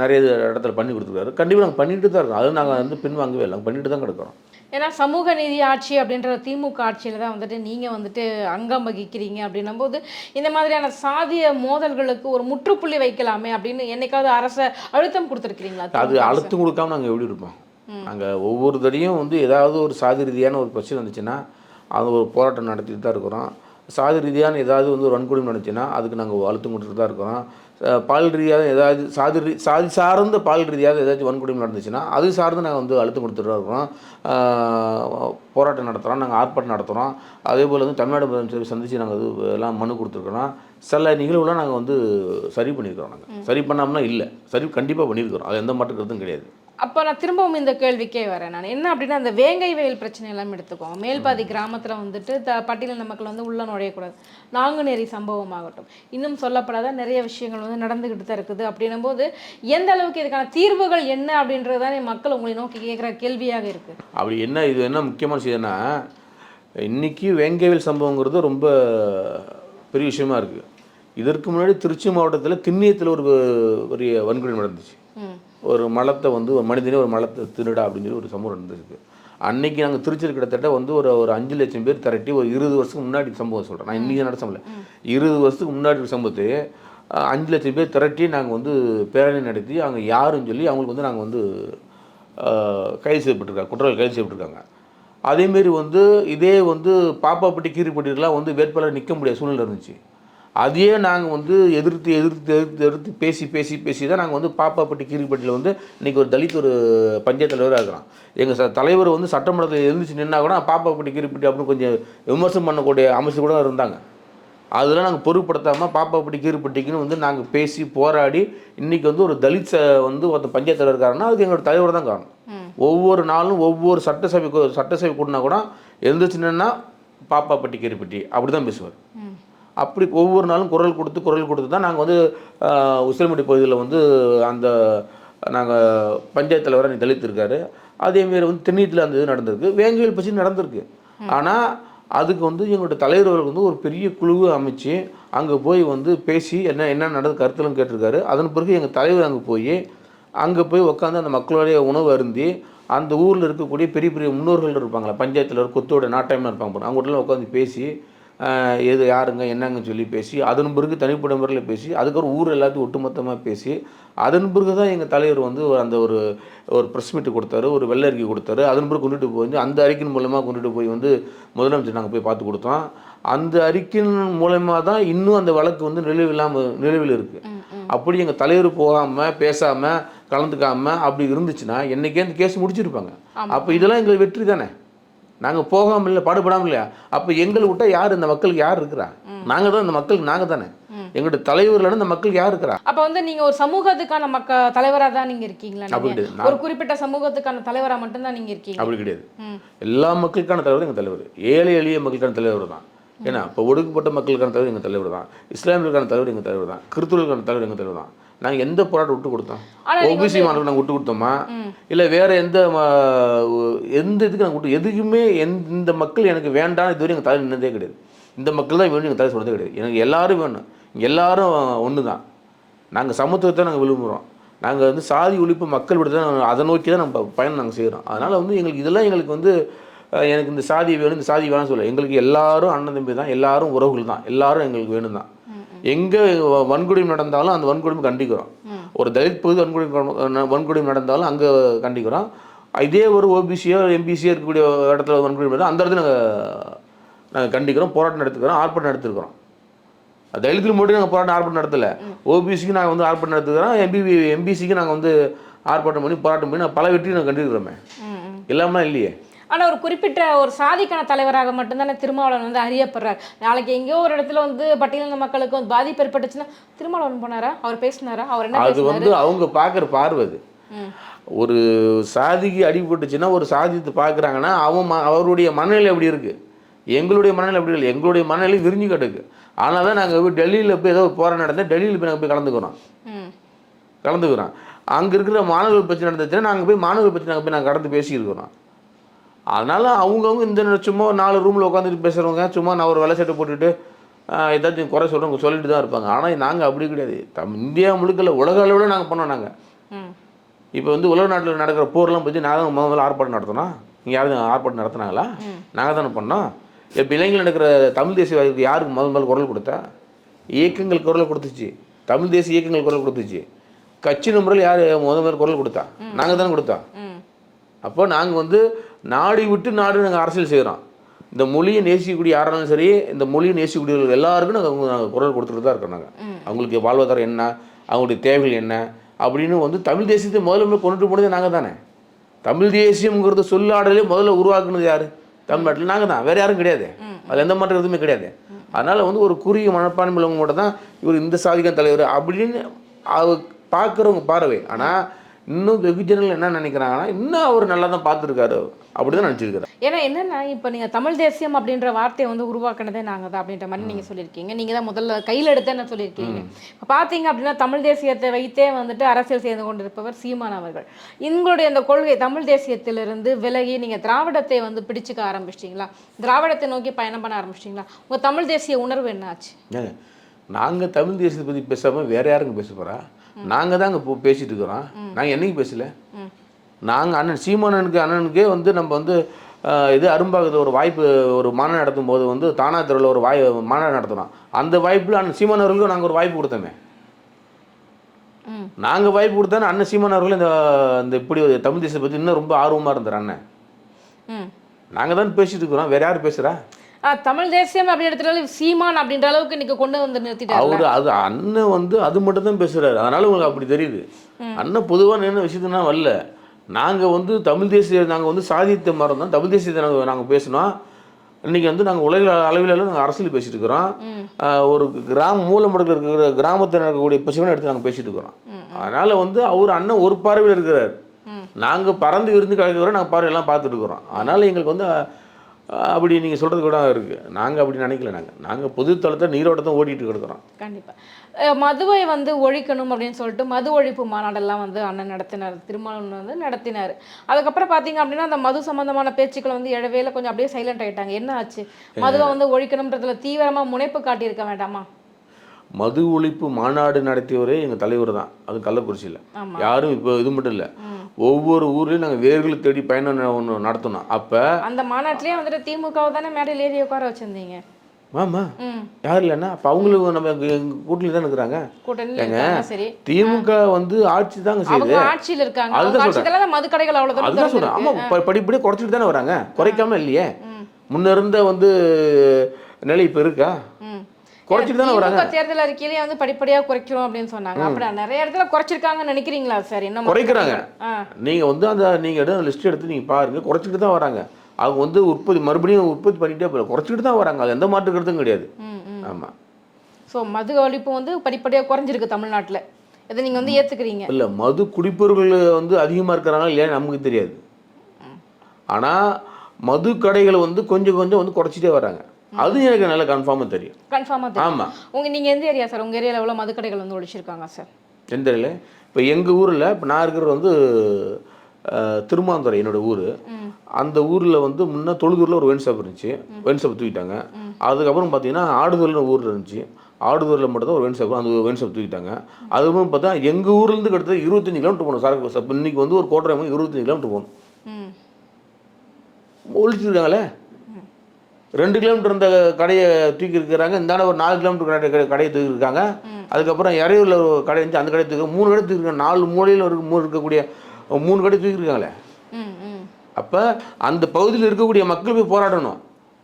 நிறைய இடத்துல பண்ணி கொடுத்துருக்காரு. கண்டிப்பாக நாங்கள் பண்ணிட்டு தான் இருக்கோம். அது நாங்கள் வந்து பின்வாங்கவே இல்லை, நாங்கள் பண்ணிட்டு தான் கிடக்கிறோம். ஏன்னா சமூக நீதி ஆட்சி அப்படின்ற திமுக ஆட்சியில் தான் வந்துட்டு நீங்கள் வந்துட்டு அங்கம் வகிக்கிறீங்க அப்படின்னும் போது இந்த மாதிரியான சாதிய மோதல்களுக்கு ஒரு முற்றுப்புள்ளி வைக்கலாமே அப்படின்னு என்னைக்காவது அரசை அழுத்தம் கொடுத்துருக்கிறீங்களா? அது அழுத்தம் கொடுக்காம நாங்கள் எப்படி இருப்போம்? நாங்கள் ஒவ்வொரு தடையும் வந்து ஏதாவது ஒரு சாதி ரீதியான ஒரு பிரச்சனை வந்துச்சுன்னா அது ஒரு போராட்டம் நடத்திட்டு தான் இருக்கிறோம். சாதி ரீதியான ஏதாவது வந்து ஒரு வன்கொடுமை நடந்துச்சுன்னா அதுக்கு நாங்கள் அழுத்தம் கொடுத்துட்டு தான் இருக்கிறோம். பால் ரீதியாக ஏதாவது சாதி சார்ந்த பால் ரீதியாக ஏதாச்சும் வன்கொடுமை நடந்துச்சுன்னா அது சார்ந்து நாங்கள் வந்து அழுத்தம் கொடுத்துட்டு தான் இருக்கிறோம். போராட்டம் நடத்துகிறோம், நாங்கள் ஆர்ப்பாட்டம் நடத்துகிறோம். அதே போல் வந்து தமிழ்நாடு முதலமைச்சர் சந்தித்து நாங்கள் அது எல்லாம் மனு கொடுத்துருக்குறோம். சில நிகழ்வுலாம் நாங்கள் வந்து சரி பண்ணியிருக்கிறோம். நாங்கள் சரி பண்ணாமன்னா இல்லை, சரி கண்டிப்பாக பண்ணியிருக்கிறோம். அது எந்த மாற்று கருத்தும் கிடையாது. அப்போ நான் திரும்பவும் இந்த கேள்விக்கே வரேன். நான் என்ன அப்படின்னா அந்த வேங்கை வயல் பிரச்சனை எல்லாம் எடுத்துக்கோங்க. மேல்பாதி கிராமத்தில் வந்துட்டு பட்டியலின மக்கள் வந்து உள்ள நுழையக்கூடாது, நாங்குநேரி சம்பவம் ஆகட்டும், இன்னும் சொல்லப்படாத நிறைய விஷயங்கள் வந்து நடந்துக்கிட்டு தான் இருக்குது. அப்படின்னும் போது எந்த அளவுக்கு இதுக்கான தீர்வுகள் என்ன அப்படின்றது தானே மக்கள் உங்களை நோக்கி கேட்குற கேள்வியாக இருக்குது. அப்படி என்ன இது என்ன முக்கியமான விஷயம்னா, இன்றைக்கி வேங்கை வயல் சம்பவங்கிறது ரொம்ப பெரிய விஷயமா இருக்குது. இதற்கு முன்னாடி திருச்சி மாவட்டத்தில் திண்ணியத்தில் ஒரு பெரிய வன்கொடுமை நடந்துச்சு. ஒரு மலத்தை வந்து ஒரு மனிதனே ஒரு மலத்தை திருடா அப்படின்னு சொல்லி ஒரு சம்பவம் நடந்திருக்கு. அன்றைக்கி நாங்கள் திருச்சியில் கிட்டத்தட்ட வந்து ஒரு 5 லட்சம் பேர் திரட்டி ஒரு 20 வருஷத்துக்கு முன்னாடி சம்பவம் சொல்கிறேன். நான் இன்றைக்கி நடத்த முடியல, 20 வருஷத்துக்கு முன்னாடி ஒரு சம்பவத்தை 5 லட்சம் பேர் திரட்டி நாங்கள் வந்து பேரணி நடத்தி அவங்க யாருன்னு சொல்லி அவங்களுக்கு வந்து நாங்கள் வந்து கைது செய்யப்பட்டிருக்காங்க, குற்றவாளி கைது செய்யப்பட்டிருக்காங்க. அதேமாரி வந்து இதே வந்து பாப்பாப்பட்டி கீரிப்பட்டிலாம் வந்து வேட்பாளர் நிற்க முடியாத சூழ்நிலை இருந்துச்சு. அதையே நாங்கள் வந்து எதிர்த்து பேசி தான் நாங்கள் வந்து பாப்பாப்பட்டி கீரிப்பட்டியில் வந்து இன்றைக்கி ஒரு தலித் ஒரு பஞ்சாயத்து தலைவராக இருக்கிறோம். எங்கள் தலைவர் வந்து சட்டமன்றத்தில் எழுந்துச்சு நின்னா கூட பாப்பாப்பட்டி கீரிப்பட்டி அப்படின்னு கொஞ்சம் விமர்சனம் பண்ணக்கூடிய அமைச்சர் கூட இருந்தாங்க. அதெல்லாம் நாங்கள் பொருட்படுத்தாமல் பாப்பாப்பட்டி கீரிப்பட்டிக்குன்னு வந்து நாங்கள் பேசி போராடி இன்றைக்கி வந்து ஒரு தலித் வந்து ஒருத்த பஞ்சாயத்து தலைவர் இருக்காருன்னா அதுக்கு எங்களோட தலைவர் தான் காரணம். ஒவ்வொரு நாளும் ஒவ்வொரு சட்டசபை கூட்டினா கூட எழுந்துச்சு நின்னா பாப்பாப்பட்டி கீரிப்பட்டி அப்படி தான் பேசுவார். அப்படி ஒவ்வொரு நாளும் குரல் கொடுத்து தான் நாங்கள் வந்து உசிலம்பட்டி பகுதியில் வந்து அந்த நாங்கள் பஞ்சாயத்து தலைவராக நீ தலித் இருக்காரு. அதேமாரி வந்து திண்ணியத்தில் அந்த இது நடந்திருக்கு, வேங்கவேல் பிரச்சனை நடந்திருக்கு. ஆனால் அதுக்கு வந்து எங்களுடைய தலைவர்கள் வந்து ஒரு பெரிய குழுவை அமைச்சு அங்கே போய் வந்து பேசி என்ன நடந்து கருத்துலாம் கேட்டிருக்காரு. அதன் பிறகு எங்கள் தலைவர் அங்கே போய் உட்காந்து அந்த மக்களுடைய உணவு அருந்தி அந்த ஊரில் இருக்கக்கூடிய பெரிய பெரிய முன்னோர்கள் இருப்பாங்களா, பஞ்சாயத்தில் கொத்தோட நாட்டாயமாக இருப்பாங்க, அவங்கள்ட்டலாம் உட்காந்து பேசி எது யாருங்க என்னங்கன்னு சொல்லி பேசி அதன் பிறகு தனிப்பட்ட முறையில் பேசி அதுக்கப்புறம் ஊர் எல்லாத்தையும் ஒட்டுமொத்தமாக பேசி அதன் பிறகு தான் எங்கள் தலைவர் வந்து அந்த ஒரு ப்ரெஸ் மீட்டு கொடுத்தாரு, ஒரு வெள்ளை அறிக்கை கொடுத்தாரு. அதன் பிறகு கொண்டுட்டு போய் அந்த அறிக்கையின் மூலமாக கொண்டுட்டு போய் வந்து முதலமைச்சர் நாங்கள் போய் பார்த்து கொடுத்தோம். அந்த அறிக்கையின் மூலமாக தான் இன்னும் அந்த வழக்கு வந்து நிலுவையில் இருக்குது. அப்படி எங்கள் தலைவர் போகாமல் பேசாமல் கலந்துக்காமல் அப்படி இருந்துச்சுன்னா என்றைக்கே அந்த கேஸ் முடிச்சிருப்பாங்க. அப்போ இதெல்லாம் எங்களுக்கு வெற்றி தானே. நாங்கள் போகாமல் இல்லை, பாடுபடாமல் இல்லையா? அப்போ எங்களை விட்டால் யார் இந்த மக்களுக்கு யார் இருக்கிறா? நாங்கள் தான் இந்த மக்களுக்கு, நாங்கள் தானே. எங்களுடைய தலைவர்கள் இந்த மக்களுக்கு யார் இருக்கிறா? அப்போ வந்து நீங்கள் ஒரு சமூகத்துக்கான தலைவராக தான் நீங்கள் இருக்கீங்களா? ஒரு குறிப்பிட்ட சமூகத்துக்கான தலைவராக மட்டும்தான் நீங்கள் இருக்கீங்க? அப்படி கிடையாது. எல்லா மக்களுக்கான தலைவர் எங்கள் தலைவர், ஏழை எளிய மக்களுக்கான தலைவர் தான். ஏன்னா இப்போ ஒடுக்கப்பட்ட மக்களுக்கான தலைவர் எங்கள் தலைவர் தான், இஸ்லாமியர்களுக்கான தலைவர் எங்கள் தலைவர் தான், கிறிஸ்துவர்களுக்கான தலைவர் எங்கள் தலைவர் தான். நாங்கள் எந்த போராட்டம் விட்டு கொடுத்தோம்? ஓபிசி மாணவர்கள் நாங்கள் விட்டு கொடுத்தோமா, இல்லை வேற எந்த இதுக்கு நாங்கள் விட்டு எதுக்குமே இந்த மக்கள் எனக்கு வேண்டாம் இதுவரை எங்கள் தலைவர் நின்றதே கிடையாது. இந்த மக்கள் தான் வேணும் எங்கள் தலைவர் சொல்றதே கிடையாது. எனக்கு எல்லாரும் வேணும், எல்லாரும் ஒன்று தான். நாங்கள் சமத்துவத்தை நாங்கள் விரும்புகிறோம். நாங்கள் வந்து சாதி ஒழிப்பு மக்கள் விட தான் அதை நோக்கி தான் நம்ம பயணம் நாங்கள் செய்கிறோம். அதனால் வந்து எங்களுக்கு வந்து எனக்கு இந்த சாதி வேணும் இந்த சாதி வேணும்னு சொல்ல, எங்களுக்கு எல்லாரும் அண்ணன் தம்பி தான், எல்லாரும் உறவுகள் தான், எல்லாரும் எங்களுக்கு வேணும் தான். எங்கே வன்கொடுமை நடந்தாலும் அந்த வன்கொடுமை கண்டிக்கிறோம். ஒரு தலித் பகுதி வன்கொடுமை நடந்தாலும் அங்கே கண்டிக்கிறோம். இதே ஒரு ஓபிசியோ எம்பிசியோ இருக்கக்கூடிய இடத்துல வன்கொடுமை நடந்தால் அந்த இடத்துல நாங்கள் கண்டிக்கிறோம், போராட்டம் நடத்துக்கிறோம், ஆர்ப்பாட்டம் நடத்திருக்கிறோம். தலித்துக்கு மட்டும் நாங்கள் போராட்டம் ஆர்ப்பாட்டம் நடத்தலை, ஓபிசிக்கு நாங்கள் வந்து ஆர்ப்பாட்டம் நடத்துக்கிறோம், எம்பிசிக்கு நாங்கள் வந்து ஆர்ப்பாட்டம் பண்ணி போராட்டம் பண்ணி பல வெற்றி நாங்கள் கண்டிருக்கிறோமே, இல்லாமல் இல்லையே. ஆனால் ஒரு குறிப்பிட்ட ஒரு சாதிக்கான தலைவராக மட்டும்தானே திருமாவளவன் வந்து அறியப்படுறார். நாளைக்கு எங்கேயோ ஒரு இடத்துல வந்து பட்டியலின மக்களுக்கு வந்து பாதிப்பு ஏற்பட்டுச்சுன்னா திருமாவளவன் போனாரா, அவர் பேசினாரா, அவர் என்ன அது வந்து அவங்க பார்க்குற பார்வை. அது ஒரு சாதிக்கு அடிபட்டுச்சுன்னா ஒரு சாதித்து பார்க்குறாங்கன்னா அவருடைய மனநிலை எப்படி இருக்குது, எங்களுடைய மனநிலை எப்படி இல்லை, எங்களுடைய மனநிலை விரிஞ்சு கிடக்கு. ஆனால் தான் நாங்கள் போய் டெல்லியில் போய் ஏதோ போராட்டம் நடந்தால் டெல்லியில் போய் நாங்கள் போய் கலந்துக்கிறோம். அங்கே இருக்கிற மாணவர்கள் பிரச்சனை நடந்துச்சுன்னா நாங்கள் போய் மாணவர்கள் பிரச்சனை நாங்கள் போய் நாங்கள் கடந்து பேசியிருக்கிறோம். அதனால் அவங்கவுங்க இந்த சும்மா 4 ரூமில் உட்காந்துட்டு பேசுகிறவங்க சும்மா நான் ஒரு வெள்ளை சட்டை போட்டுட்டு ஏதாச்சும் குறை சொல்கிறவங்க சொல்லிட்டு தான் இருப்பாங்க. ஆனால் நாங்கள் அப்படி கிடையாது. இந்தியா முழுக்கல உலக அளவில் நாங்கள் பண்ணோம். நாங்கள் இப்போ வந்து உலக நாட்டில் நடக்கிற போர்லாம் பற்றி நாங்கள் தான் முதல்ல ஆர்ப்பாட்டம் நடத்தினோம். இங்கே யாரும் ஆர்ப்பாட்டம் நடத்தினாங்களா? நாங்கள் தானே பண்ணோம். இப்போ இளைஞர்கள் நடக்கிற தமிழ் தேசியவாதிக்கு யாருக்கு முதல் குரல் கொடுத்தா? இயக்கங்கள் குரல் கொடுத்துச்சு, தமிழ் தேசிய இயக்கங்கள் குரல் கொடுத்துச்சு. கட்சி முறையில் யார் முதல் குரல் கொடுத்தா? நாங்கள் தானே கொடுத்தோம். அப்போ நாங்கள் வந்து நாடு விட்டு நாடு நாங்கள் அரசியல் செய்கிறோம். இந்த மொழியை நேசிக்கக்கூடிய யாராலும் சரி, இந்த மொழியை நேசிக்கக்கூடியவர்கள் எல்லாருக்கும் நாங்கள் குரல் கொடுத்துட்டு தான் இருக்கோம். நாங்கள் அவங்களுக்கு வாழ்வாதாரம் என்ன, அவங்களுடைய தேவைகள் என்ன அப்படின்னு வந்து தமிழ் தேசியத்தை முதல்ல கொண்டுட்டு போனதே நாங்கள் தானே. தமிழ் தேசியம்ங்கிறது சொல்லாடலே முதல்ல உருவாக்குனது யார்? தமிழ்நாட்டில் நாங்கள் தான், வேறு யாரும் கிடையாது. அது எந்த மாற்றம் எதுவுமே கிடையாது. அதனால் வந்து ஒரு குறுகிய மனப்பான்மை உள்ளவங்க மட்டும் தான் இவர் இந்த சாதிக்கான தலைவர் அப்படின்னு பார்க்குறவங்க பார்வை. ஆனால் இன்னும் வெகுஜனங்கள் என்ன நினைக்கிறாங்கன்னா இன்னும் அவர் நல்லா தான் பார்த்துருக்காரு அப்படி தான் நினச்சிருக்காரு. ஏன்னா என்னென்னா இப்போ நீங்கள் தமிழ் தேசியம் அப்படின்ற வார்த்தையை வந்து உருவாக்குனதே நாங்கள் தான் அப்படின்ற மாதிரி நீங்கள் சொல்லியிருக்கீங்க. நீங்கள் தான் முதல்ல கையில் எடுத்தேன்னு சொல்லியிருக்கீங்க. இப்போ பார்த்தீங்க அப்படின்னா தமிழ் தேசியத்தை வைத்தே வந்துட்டு அரசியல் செய்து கொண்டிருப்பவர் சீமான் அவர்கள். உங்களுடைய அந்த கொள்கை தமிழ் தேசியத்திலிருந்து விலகி நீங்கள் திராவிடத்தை வந்து பிடிச்சிக்க ஆரம்பிச்சிட்டிங்களா? திராவிடத்தை நோக்கி பயணம் பண்ண ஆரம்பிச்சிட்டிங்களா? உங்கள் தமிழ் தேசிய உணர்வு என்ன ஆச்சு? நாங்கள் தமிழ் தேசியத்தை பற்றி பேசாமல் வேறு யாருங்க பேச போகிறா? நாங்கள் தாங்க இப்போ பேசிகிட்டு இருக்கிறோம். நாங்கள் என்றைக்கு பேசலை. நாங்கள் அண்ணன் அண்ணனுக்கே வந்து நம்ம வந்து இது அரும்பாகத்தில் ஒரு வாய்ப்பு ஒரு மாநாடு நடத்தும் போது வந்து தானாத்தூரில் ஒரு மாநாடு நடத்துகிறோம். அந்த வாய்ப்பில் அண்ணன் சீமான் அவர்களுக்கு நாங்கள் ஒரு வாய்ப்பு கொடுத்தோமே. நாங்கள் வாய்ப்பு கொடுத்தோன்னா அண்ணன் சீமான் அவர்கள் இந்த இப்படி தமிழ் தேசத்தை பற்றி இன்னும் ரொம்ப ஆர்வமாக இருந்தார் அண்ணன். நாங்கள் தான் பேசிட்டு இருக்கிறோம், வேறு யார் பேசுகிறா? தமிழ் தேசியம் அப்படி எடுத்துட்டாலும் சீமான் அப்படின்ற அளவுக்கு இன்னைக்கு கொண்டு வந்து நிறுத்திட்டாரு அவரு. அது அண்ணன் வந்து அது மட்டும் தான் பேசுகிறாரு, அதனால உங்களுக்கு அப்படி தெரியுது. அண்ணன் பொதுவாக என்ன விஷயத்துனா வரல. நாங்கள் வந்து தமிழ் தேசிய நாங்கள் வந்து சாதித்த மரம் தான் தமிழ் தேசியத்தை நாங்கள் பேசினோம். இன்றைக்கி வந்து நாங்கள் உலக அளவிலெல்லாம் நாங்கள் அரசியல் பேசிட்டு இருக்கிறோம். ஒரு மூலமுடக்கில் இருக்கிற கிராமத்தில் இருக்கக்கூடிய பிரச்சனை எடுத்து நாங்கள் பேசிட்டு இருக்கிறோம். அதனால் வந்து அவர் அண்ணன் ஒரு பார்வையில் இருக்கிறார், நாங்கள் பறந்து இருந்து கிடக்கிறோம், நாங்கள் பார்வையெல்லாம் பார்த்துட்டு இருக்கிறோம். அதனால் எங்களுக்கு வந்து அப்படி நீங்கள் சொல்கிறது கூட இருக்குது. நாங்கள் அப்படி நினைக்கல. நாங்கள் பொதுத்தளத்தை நீரோட்டத்தை ஓடிட்டு இருக்கிறோம். கண்டிப்பாக மதுவை வந்து ஒழிக்கணும் அப்படின்னு சொல்லிட்டு மது ஒழிப்பு மாநாடெல்லாம் வந்து அண்ணன் நடத்தினார், திருமாவளவன் வந்து நடத்தினார். அதுக்கப்புறம் பார்த்தீங்க அப்படின்னா அந்த மது சம்மந்தமான பேச்சுக்கள் வந்து எழவேல கொஞ்சம் அப்படியே சைலண்ட் ஆகிட்டாங்க. என்ன ஆச்சு? மதுவை வந்து ஒழிக்கணுன்றதுல தீவிரமாக முனைப்பு காட்டியிருக்க வேண்டாமா? மது ஒழிப்பு மாநாடு நடத்தியவரே எங்கள் தலைவர் தான், அது கள்ளக்குறிச்சியில். யாரும் இப்போ இது மட்டும் இல்லை, ஒவ்வொரு ஊர்லேயும் நாங்கள் வேர்களை தேடி பயணம் ஒன்று நடத்தணும். அப்போ அந்த மாநாட்டிலே வந்துட்டு திமுகவை தானே மேடையில் ஏறி உட்கார வச்சுருந்தீங்க. ஆமா, யார் இல்லைன்னா அப்போ அவங்களுக்கு நம்ம எங்கள் கூட்டணி தான் இருக்கிறாங்க. திமுக வந்து ஆட்சி தாங்க செய்யுது, ஆட்சியில் இருக்காங்க. அதுதான் மது கடைகள் அவ்வளோதான். அதுதான் சொல்கிறேன். ஆமாம், படிப்படியே குறைச்சிட்டு தானே வராங்க, குறைக்காம இல்லையே. முன்ன இருந்த வந்து நிலை இப்போ இருக்கா? குறைச்சிட்டு தானே வராங்க. தேர்தல் அறிக்கையிலேயே வந்து படிப்படியாக குறைக்கிறோம் அப்படின்னு சொன்னாங்க. அப்படி நிறைய இடத்துல குறைச்சிருக்காங்கன்னு நினைக்கிறீங்களா சார்? என்ன குறைக்கிறாங்க? நீங்கள் வந்து அந்த நீங்கள் லிஸ்ட் எடுத்து நீங்கள் பாருங்கள், குறைச்சிட்டு தான் வராங்க. அவங்க வந்து மறுபடியும் உற்பத்தி பண்ணிகிட்டே போகிற குறைச்சிட்டு தான் வராங்க. அது எந்த மாற்று கருத்தும் கிடையாது. ஆமாம். ஸோ மது ஒழிப்பு வந்து படிப்படியாக குறைஞ்சிருக்கு தமிழ்நாட்டில், இதை நீங்கள் வந்து ஏற்றுக்கிறீங்க? இல்லை, மது குடிப்பவர்கள் வந்து அதிகமாக இருக்கிறாங்க இல்லையா நமக்கு தெரியாது. ஆனால் மது கடைகளை வந்து கொஞ்சம் கொஞ்சம் வந்து குறைச்சிட்டே வராங்க. அது எனக்கு நல்லா கன்ஃபார்மாக தெரியும். கன்ஃபார்மாக தெரியும். ஆமாம். நீங்கள் எந்த ஏரியா சார்? உங்கள் ஏரியாவில் எவ்வளோ மதுக்கடைகள் வந்து ஒழிச்சிருக்காங்க சார்? எந்த ஏரியாவில்? இப்போ எங்கள் ஊரில் இப்போ நான் இருக்கிறது வந்து திருமாந்துறை என்னோடய ஊர். அந்த ஊரில் வந்து முன்னே தொழுதூரில் ஒரு ஒயின் ஷாப் இருந்துச்சு. ஒயின் ஷாப் தூக்கிட்டாங்க. அதுக்கப்புறம் பார்த்தீங்கன்னா ஆடுதூரில் ஊர் இருந்துச்சு. ஆடுதூரில் மட்டும் தான் ஒரு ஒயின் ஷாப், அந்த ஒயின் ஷாப் தூக்கிட்டாங்க. அதுக்கப்புறம் பார்த்தா எங்கள் ஊர்லேருந்து கிட்டத்தட்ட 25 கிலோமீட்டர் போகணும் சரக்கு. இன்னைக்கு வந்து ஒரு கோட்டரை 25 கிலோமீட்டர் போகணும். ஒழிச்சிருக்காங்களே. 2 கிலோமீட்டர் இருந்த கடையை தூக்கி இருக்கிறாங்க. இந்தாண்ட ஒரு 4 கிலோமீட்டர் கடையை தூக்கி இருக்காங்க. அதுக்கப்புறம் இறையூரில் ஒரு கடை இருந்துச்சு, அந்த கடையை தூக்கி 3 கடை தூக்கிருக்காங்க. 4 மூலையில் இருக்கக்கூடிய 3 கடை தூக்கிருக்காங்களே. அப்போ அந்த பகுதியில் இருக்கக்கூடிய மக்கள் போய் போராடணும்.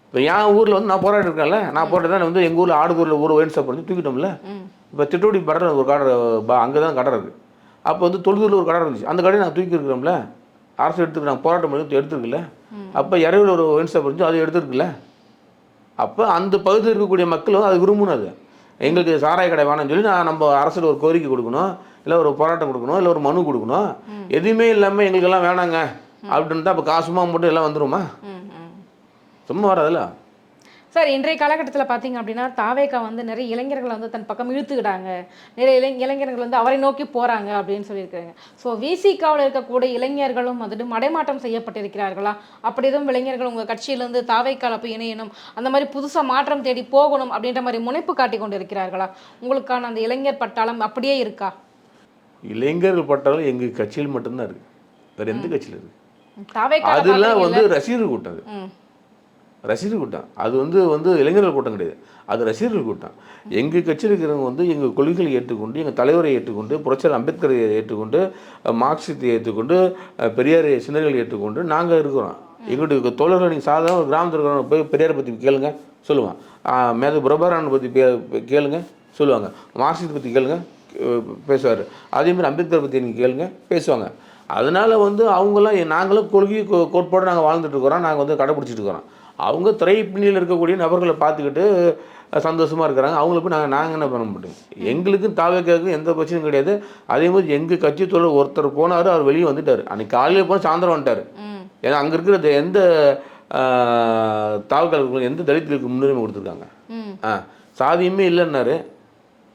இப்போ என் ஊரில் வந்து நான் போராடி இருக்கேன்ல, நான் போராட்டம் வந்து எங்கள் ஊரில் ஆடுதூரில் ஒரு ஒயின் ஷாப் வந்து தூக்கிட்டோம்ல. இப்போ திட்டோடி படம் ஒரு கடை, அங்கே தான் கடை இருக்குது. அப்போ வந்து தொழுதூரில் ஒரு கடை இருந்துச்சு, அந்த கடையை நான் தூக்கி இருக்கிறோம்ல. அரசு எடுத்துருக்காங்க, போராட்டம் பண்ணி எடுத்துருக்குல்ல. அப்போ இறையூரில் ஒரு ஒயின் ஷாப் இருந்துச்சு, அது எடுத்துருக்குல்ல. அப்போ அந்த பகுதியில் இருக்கக்கூடிய மக்களும் அது விரும்பினது. எங்களுக்கு சாராய கடை வேணும்னு சொல்லி நம்ம அரசில் ஒரு கோரிக்கை கொடுக்கணும், இல்லை ஒரு போராட்டம் கொடுக்கணும், இல்லை ஒரு மனு கொடுக்கணும். எதுவுமே இல்லாமல் எங்களுக்கெல்லாம் வேணாங்க அப்படின்னு தான். அப்போ காசுமா மட்டும் எல்லாம் வந்துருமா? சும்மா வராதுல்ல சார். இன்றைய காலகட்டத்தில் பார்த்தீங்க அப்படின்னா தாவேகா வந்து நிறைய இளைஞர்களை வந்து தன் பக்கம் இழுத்துக்கிட்டாங்க. நிறைய இளைஞர்கள் வந்து அவரை நோக்கி போகிறாங்க அப்படின்னு சொல்லியிருக்காங்க. ஸோ விசிகாவில் இருக்கக்கூடிய இளைஞர்களும் வந்துட்டு மடைமாற்றம் செய்யப்பட்டிருக்கிறார்களா? அப்படி எதுவும் இளைஞர்கள் உங்கள் கட்சியிலேருந்து தாவேகாவில் போய் இணையணும், அந்த மாதிரி புதுசாக மாற்றம் தேடி போகணும் அப்படின்ற மாதிரி முனைப்பு காட்டி கொண்டு இருக்கிறார்களா? உங்களுக்கான அந்த இளைஞர் பட்டாளம் அப்படியே இருக்கா? இளைஞர்கள் பட்டாளம் எங்கள் கட்சியில் மட்டும்தான் இருக்குது, வேறு எந்த கட்சியில் இருக்குது? தாவேகா அதெல்லாம் வந்து ரசிகர்கள் கூட்டம். ரசிகர்கள் கூட்டம் அது வந்து இளைஞர்கள் கூட்டம் கிடையாது, அது ரசிகர்கள் கூட்டம். எங்கள் கட்சியில் இருக்கிறவங்க வந்து எங்கள் கொள்கைகளை ஏற்றுக்கொண்டு, எங்கள் தலைவரை ஏற்றுக்கொண்டு, புரட்சியாளர் அம்பேத்கரை ஏற்றுக்கொண்டு, மார்க்சியத்தை ஏற்றுக்கொண்டு, பெரியார் சின்னர்களை ஏற்றுக்கொண்டு நாங்கள் இருக்கிறோம். எங்களுடைய தோழர்கள் நீங்கள் சாதாரண ஒரு கிராமத்தில் இருக்கிறவங்க போய் பெரியாரை பற்றி கேளுங்க சொல்லுவான், மேத பிரபாரான பற்றி கேளுங்க சொல்லுவாங்க, மார்க்சியத்தை பற்றி கேளுங்க பேசுவார், அதேமாதிரி அம்பேத்கர் பற்றி நீங்கள் கேளுங்க பேசுவாங்க. அதனால் வந்து அவங்களாம் நாங்களும் கொள்கை கோட்பாடு நாங்கள் வாழ்ந்துட்டு இருக்கிறோம், நாங்கள் வந்து கடைப்பிடிச்சிட்டு இருக்கிறோம். அவங்க திரைப்பிணியில் இருக்கக்கூடிய நபர்களை பார்த்துக்கிட்டு சந்தோஷமாக இருக்கிறாங்க. அவங்களுக்கு நாங்கள் என்ன பண்ண முடியும்? எங்களுக்கும் தாவேக்காவுக்கும் எந்த பிரச்சனையும் கிடையாது. அதே மாதிரி எங்கள் கட்சி தோழர் ஒருத்தர் போனார், அவர் வெளியே வந்துட்டார். அன்றைக்கி காலையில் போனால் சாயந்தரம் வந்துட்டார். ஏன்னா அங்கே இருக்கிற எந்த தாவேக்காவுக்கு எந்த தலித்துகளுக்கு முன்னுரிமை கொடுத்துருக்காங்க? சாதியுமே இல்லைன்னாரு.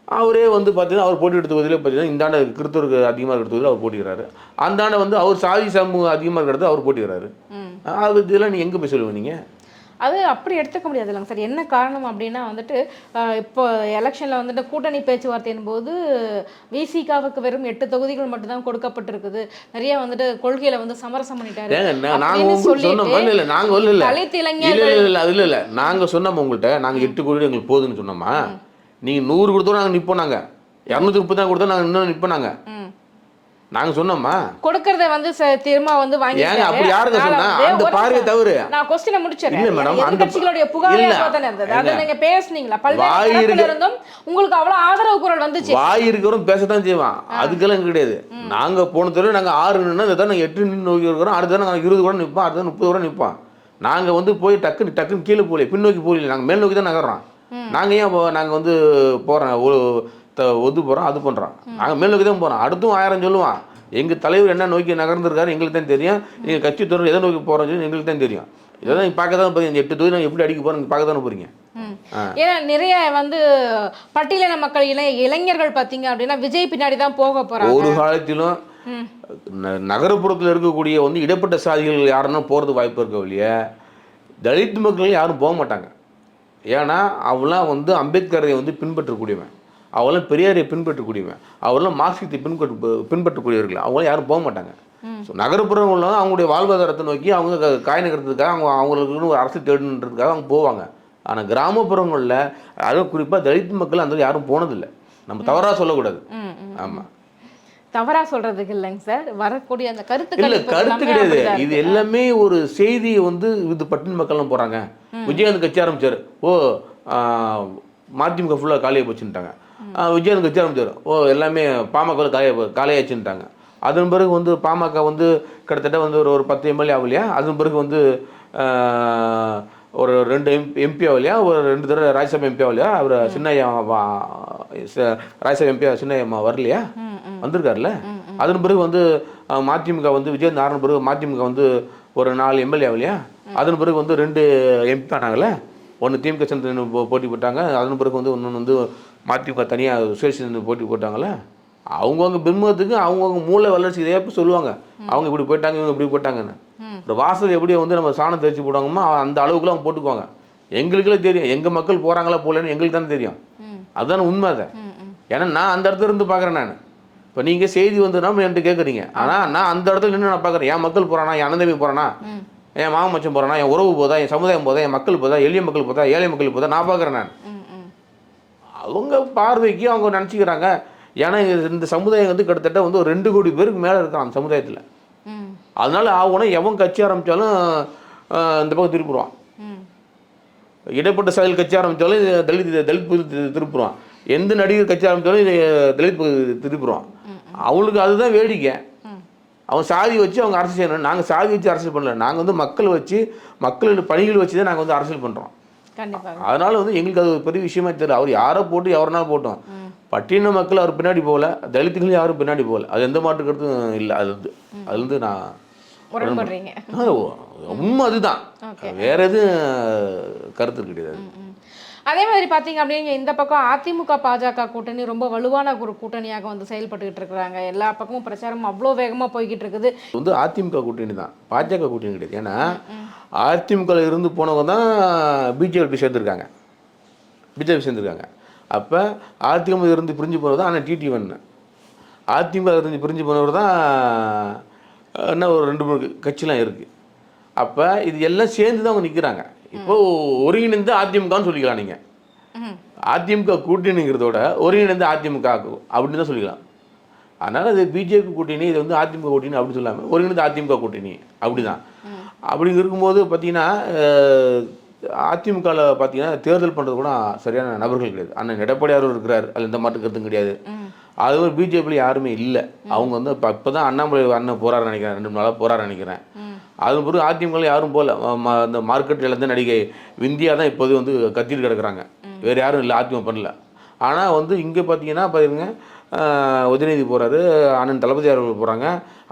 அவரே வந்து பார்த்தீங்கன்னா அவர் போட்டி எடுத்த தொகுதியில் பார்த்தீங்கன்னா இந்தாண்ட கிறிஸ்தவருக்கு அதிகமாக இருக்கிற தொகுதியில் அவர் போட்டிக்கிறாரு. அந்தாண்ட வந்து அவர் சாதி சமூகம் அதிகமாக இருக்கிறது அவர் போட்டிக்கிறாரு. அது இதெல்லாம் நீங்கள் எங்கே போய் சொல்லுவீங்க? நீங்கள் அது அப்படி எடுத்துக்க முடியாது இல்லைங்க சார். என்ன காரணம் அப்படின்னா வந்துட்டு இப்போ எலெக்ஷனில் வந்துட்டு கூட்டணி பேச்சுவார்த்தையின் போது விசிகாவுக்கு வெறும் 8 தொகுதிகள் மட்டும்தான் கொடுக்கப்பட்டிருக்குது. நிறைய வந்துட்டு கொள்கையில வந்து சமரசம் பண்ணிட்டாரு. நாங்கள் சொன்னோம் உங்கள்கிட்ட, நாங்கள் 8 கோடி எங்களுக்கு போகுதுன்னு சொன்னோமா? நீங்கள் 100 கொடுத்தோம், நாங்கள் நிற்போம். நாங்கள் 230 தான் கொடுத்தோம், நாங்கள் இன்னும் நிற்போம். நாங்கள் சொன்னோம்மா கொடுக்கறத வந்து திரும்ப வந்து வாங்கி அப்படி யாருங்க சொன்னா? அந்த பார்வை தவறு. நான் क्वेश्चனை முடிச்சறேன். இல்ல மேடம், அந்த கட்சிகளுடைய புகாரே அப்பதானே இருந்தது. அத நீங்க பேசுனீங்களா? பல்வேறு தரப்புல இருந்தும் உங்களுக்கு அவ்வளவு ஆதரவு குரல் வந்துச்சு. வாய் இருக்கறோம் பேசத்தான் செய்வான், அதுக்கெல்லாம் கிடையாது. நாங்க போன தடவை நாங்க 6 நின்னா அத நாங்க 8 நின்னு நோக்கி இருக்கறோம். அடுத்த தடவை நாங்க 20 கூட நிப்போம், அடுத்த 30 கூட நிப்போம். நாங்க வந்து போய் டக்குன்னு கீழ போல, பின்னோக்கி போகல, நாங்க மேல் நோக்கி தான் நகர்றோம். நாங்க ஏன் நாங்க வந்து போறோம் ஒது போறோம், அது பண்றோம். நாங்க மேல் நோக்கி தான் போறோம். அடுத்தும் 1000 சொல்லுவான். எங்கள் தலைவர் என்ன நோக்கி நகர்ந்துருக்காரு எங்களுக்கு தான் தெரியும். எங்கள் கட்சி தொடர்ந்து எதை நோக்கி போகிறோம் சொல்லி எங்களுக்கு தான் தெரியும். இதெல்லாம் நீங்கள் பார்க்க தான் போகிறீங்க. 8 தொகுதி நாங்கள் எப்படி அடிக்க போகிறோம் நீங்கள் பார்க்க தானே போகிறீங்க. ஏன்னா நிறைய வந்து பட்டியலின மக்கள் இளைஞர்கள் பார்த்தீங்க அப்படின்னா விஜய் பின்னாடி தான் போக போகிறாங்க. ஒரு காலத்திலும் நகரப்புறத்தில் இருக்கக்கூடிய வந்து இடப்பட்ட சாதிகள் யாருன்னா போகிறது வாய்ப்பு இருக்க இல்லையா, தலித் மக்கள் யாரும் போக மாட்டாங்க. ஏன்னா அவெல்லாம் வந்து அம்பேத்கரை வந்து பின்பற்றக்கூடியவன், அவெல்லாம் பெரியாரை பின்பற்றக்கூடியவன், அவரெல்லாம் மார்க்சியத்தை பின்பற்றக்கூடியவர்கள், அவங்களாம் யாரும் போக மாட்டாங்க. ஸோ நகரப்புறம் உள்ள அவங்களுடைய வாழ்வாதாரத்தை நோக்கி அவங்க காய் நகரத்துக்காக அவங்களுக்குன்னு ஒரு அரசு தேடணுன்றதுக்காக அவங்க போவாங்க. ஆனால் கிராமப்புறங்களில் அதுவும் குறிப்பாக தலித் மக்கள் அந்த யாரும் போனதில்லை. நம்ம தவறாக சொல்லக்கூடாது. ஆமாம், தவறா சொல்றதுக்கு இல்லைங்க சார், வரக்கூடிய அந்த கருத்து இல்லை கருத்து கிடையாது. இது எல்லாமே ஒரு செய்தியை வந்து இது பட்டின மக்கள்லாம் போகிறாங்க. விஜயகாந்த் கட்சி ஆரம்பிச்சார், மதிமுக ஃபுல்லாக காலியாக போச்சுட்டாங்க. விஜயகாந்த் கட்சி ஆரம்பிச்சார், எல்லாமே பாமக காலியாச்சுட்டாங்க. அதன் பிறகு வந்து பாமக வந்து கிட்டத்தட்ட வந்து ஒரு 10 எம்எல்ஏ ஆகலையா, அதன் பிறகு வந்து ஒரு 2 எம்பி ஆகலையா, ஒரு 2 தடவை ராஜ்யசபா எம்பி ஆகலையா, அவர் சின்னையா ராஜ்யசபா எம்பி சின்னையம்மா வரலையா, வந்திருக்காருல்ல. அதன் பிறகு வந்து மதிமுக வந்து விஜயகாந்த் ஆரம்ப பிறகு மதிமுக வந்து ஒரு 4 எம்எல்ஏ ஆகலையா, அதன் பிறகு வந்து 2 எம்பி ஆனாங்கல்ல. ஒன்று திமுக சேர்ந்து போட்டி போட்டாங்க, அதன் பிறகு வந்து இன்னொன்று வந்து மதிமுக தனியாக சுயேட்சை போட்டி போட்டாங்களே, அவங்கவுங்க பிம்பத்துக்கு அவங்கவுங்க மூளை வளர்ச்சி இதே சொல்லுவாங்க. அவங்க இப்படி போயிட்டாங்க, இவங்க இப்படி போட்டாங்கன்னு. ஒரு வாசல் எப்படி வந்து நம்ம சாணம் தெரிச்சு போடுவாங்கமோ அந்த அளவுக்குலாம் அவங்க போட்டுக்குவாங்க. எங்களுக்குலாம் தெரியும், எங்கள் மக்கள் போகிறாங்களா போகலன்னு எங்களுக்கு தானே தெரியும். அதுதானே உண்மை. அதை ஏன்னா நான் அந்த இடத்துல இருந்து பார்க்குறேன். நான் இப்போ நீங்கள் செய்தி வந்துன்னா என்கிட்ட கேட்குறீங்க, ஆனால் நான் அந்த இடத்துல நின்று நான் பார்க்குறேன். என் மக்கள் போகிறானா, என் அண்ணன் தம்பி போகிறானா, என் மாமன் மச்சம் போகிறானா, என் உறவு போதா, என் சமுதாயம் போதா, என் மக்கள் போதா, எளிய மக்கள் போதா, ஏழை மக்கள் போதா, நான் பார்க்குறேன். நான் அவங்க பார்வைக்கு அவங்க நினச்சிக்கிறாங்க. ஏன்னா இந்த சமுதாயம் வந்து கிட்டத்தட்ட வந்து ஒரு 2 கோடி பேருக்கு மேலே இருக்கான் அந்த சமுதாயத்தில். அதனால ஆகணும் எவன் கட்சி ஆரம்பித்தாலும் இந்த பக்கம் திருப்பிடுவான். இடைப்பட்ட செயல் கட்சி ஆரம்பித்தாலும் தலித் திருப்புறான். எந்த நடிகர் கட்சி ஆரம்பித்தாலும் தலித் திருப்புறான். அவங்களுக்கு அதுதான் வேடிக்கை. அவன் சாதி வச்சு அவங்க அரசியல் செய்யணும். நாங்கள் சாதி வச்சு அரசியல் பண்ணல, நாங்கள் வந்து மக்கள் வச்சு மக்கள் பணிகள் வச்சு தான் நாங்கள் வந்து அரசியல் பண்ணுறோம். அதனால வந்து எங்களுக்கு அது ஒரு பெரிய விஷயமா தெரியல. அவர் யாரை போட்டு எவரனாலும் போட்டோம், பட்டியல மக்கள் அவர் பின்னாடி போகல, தலித்துகளும் யாரும் பின்னாடி போகல. அது எந்த மாற்று கருத்தும் இல்லை. அது வந்து நான் உண்மை, அதுதான், வேற எதுவும் கருத்து கிடையாது. அதே மாதிரி பார்த்தீங்க அப்படின்னா இந்த பக்கம் அதிமுக பாஜக கூட்டணி ரொம்ப வலுவான ஒரு கூட்டணியாக வந்து செயல்பட்டுக்கிட்டு இருக்கிறாங்க. எல்லா பக்கமும் பிரச்சாரம் அவ்வளோ வேகமாக போய்கிட்டு இருக்குது. வந்து அதிமுக கூட்டணி தான், பாஜக கூட்டணி கிடையாது. ஏன்னா அதிமுக இருந்து போனவங்க தான் பிஜேபி சேர்ந்துருக்காங்க. அப்போ அதிமுக இருந்து பிரிஞ்சு போனது தான் ஆனால் டிடி1. அதிமுக இருந்து பிரிஞ்சு போனவர் தான் இன்னும் ஒரு 2-3 கட்சிலாம் இருக்குது. அப்போ இது எல்லாம் சேர்ந்து தான் அவங்க நிற்கிறாங்க. இப்போது ஒருங்கிணைந்து அதிமுகன்னு சொல்லிக்கலாம். நீங்கள் அதிமுக கூட்டணிங்கிறதோட ஒருங்கிணைந்து அதிமுக அப்படின்னு தான் சொல்லிக்கலாம். அதனால் அது பிஜேபி கூட்டணி, இது வந்து அதிமுக கூட்டணி அப்படின்னு சொல்லாமல் ஒருங்கிணைந்து அதிமுக கூட்டணி அப்படி தான். அப்படி இருக்கும்போது பார்த்தீங்கன்னா அதிமுகவில் பார்த்தீங்கன்னா தேர்தல் பண்ணுறது கூட சரியான நபர்கள் கிடையாது. அண்ணன் எடப்பாடியாரும் இருக்கிறார், அதில் எந்த மாற்று கருத்தும் கிடையாது. அதுவும் பிஜேபியில் யாருமே இல்லை. அவங்க வந்து இப்போ தான் அண்ணாமலை அண்ணன் போகிறாரு நினைக்கிறேன், 2 நாளாக போகிறாரு நினைக்கிறேன். அது பிறகு அதிமுக யாரும் போகல. அந்த மார்க்கெட்டில் இருந்து நடிகை விந்தியா தான் இப்போது வந்து கத்திட்டு கிடக்குறாங்க, வேறு யாரும் இல்லை, அதிமுக பண்ணல. ஆனால் வந்து இங்கே பார்த்தீங்கன்னா பாருங்க, உதயநிதி போகிறாரு, அண்ணன் தளபதி அவர்கள் போகிறாங்க,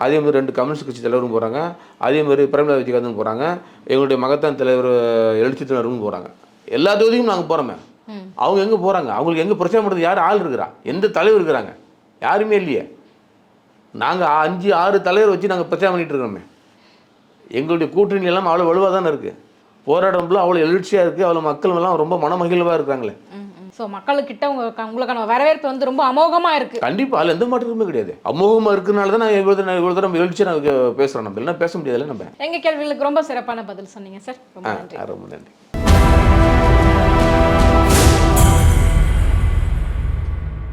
அதே மாதிரி 2 கம்யூனிஸ்ட் கட்சி தலைவரும் போகிறாங்க, அதே மாதிரி பிரேமலதா விஜயகாந்தன் போகிறாங்க, எங்களுடைய மகத்தான் தலைவர் எழுச்சி தலைவரும் போகிறாங்க. எல்லா தொகுதியும் நாங்கள் போகிறோமே. அவங்க எங்கே போகிறாங்க? அவங்களுக்கு எங்கே பிரச்சனை பண்ணுறது யார் ஆள் இருக்கிறா? எந்த தலைவர் இருக்கிறாங்க? யாருமே இல்லையே. நாங்கள் 5-6 தலைவர் வச்சு நாங்கள் பிரச்சனை பண்ணிகிட்டு இருக்கிறோமே. எங்களுடைய கூட்டணி எல்லாம் அவ்வளோ வலுவாக தானே இருக்குது. போராட்டம்லாம் அவ்வளோ எழுச்சியாக இருக்குது. அவ்வளோ மக்கள் எல்லாம் ரொம்ப மனமகிழ்வாக இருக்கிறாங்களே. ஸோ மக்களுக்கிட்ட உங்களுக்கான வரவேற்பு வந்து ரொம்ப அமோகமாக இருக்குது. கண்டிப்பாக அதில் எந்த மாற்றமுமே கிடையாது. அமோகமாக இருக்கிறனால தான் நான் இவ்வளோ தரம் எழுச்சியாக நான் பேசுகிறேன். நம்ம இல்லைன்னா பேச முடியாதுல்ல. நம்ம எங்கள் கேள்விகளுக்கு ரொம்ப சிறப்பான பதில் சொன்னீங்க சார். ரொம்ப நன்றி. ரொம்ப நன்றி.